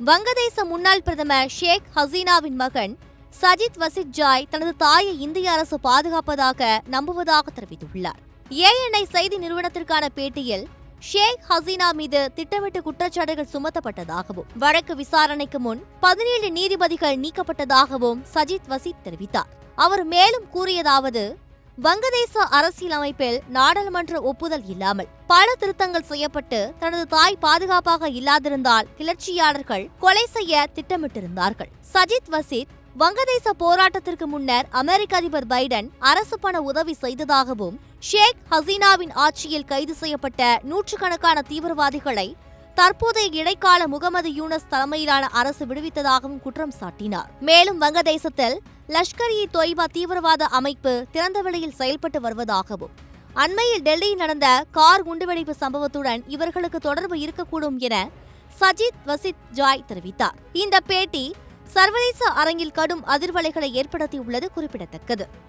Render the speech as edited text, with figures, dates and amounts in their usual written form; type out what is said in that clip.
வங்கதேச முன்னாள் பிரதமர் ஷேக் ஹசீனாவின் மகன் சஜித் வசித் ஜாய் தனது தாயை இந்திய அரசு பாதுகாப்பதாக நம்புவதாக தெரிவித்துள்ளார். ANI செய்தி நிறுவனத்திற்கான பேட்டியில் ஷேக் ஹசீனா மீது திட்டமிட்டு குற்றச்சாட்டுகள் சுமத்தப்பட்டதாகவும் வழக்கு விசாரணைக்கு முன் 17 நீதிபதிகள் நீக்கப்பட்டதாகவும் சஜித் வசித் தெரிவித்தார். அவர் மேலும் கூறியதாவது, வங்கதேச அரசியலமைப்பில் நாடாளுமன்ற ஒப்புதல் இல்லாமல் பல திருத்தங்கள் செய்யப்பட்டு தனது தாய் பாதுகாப்பாக இல்லாதிருந்தால் கிளர்ச்சியாளர்கள் கொலை செய்ய திட்டமிட்டிருந்தார்கள். சஜித் வசித் வங்கதேச போராட்டத்திற்கு முன்னர் அமெரிக்க அதிபர் பைடன் அரசு பண உதவி செய்ததாகவும் ஷேக் ஹசீனாவின் ஆட்சியில் கைது செய்யப்பட்ட நூற்றுக்கணக்கான தீவிரவாதிகளை தற்போதைய இடைக்கால முகமது யூனஸ் தலைமையிலான அரசு விடுவித்ததாகவும் குற்றம் சாட்டினார். மேலும் வங்கதேசத்தில் லஷ்கர்-இ-தொய்பா தீவிரவாத அமைப்பு திறந்த வெளியில் செயல்பட்டு வருவதாகவும் அண்மையில் டெல்லியில் நடந்த கார் குண்டுவெடிப்பு சம்பவத்துடன் இவர்களுக்கு தொடர்பு இருக்கக்கூடும் என சஜித் வசித் ஜாய் தெரிவித்தார். இந்த பேட்டி சர்வதேச அரங்கில் கடும் அதிர்வலைகளை ஏற்படுத்தியுள்ளது குறிப்பிடத்தக்கது.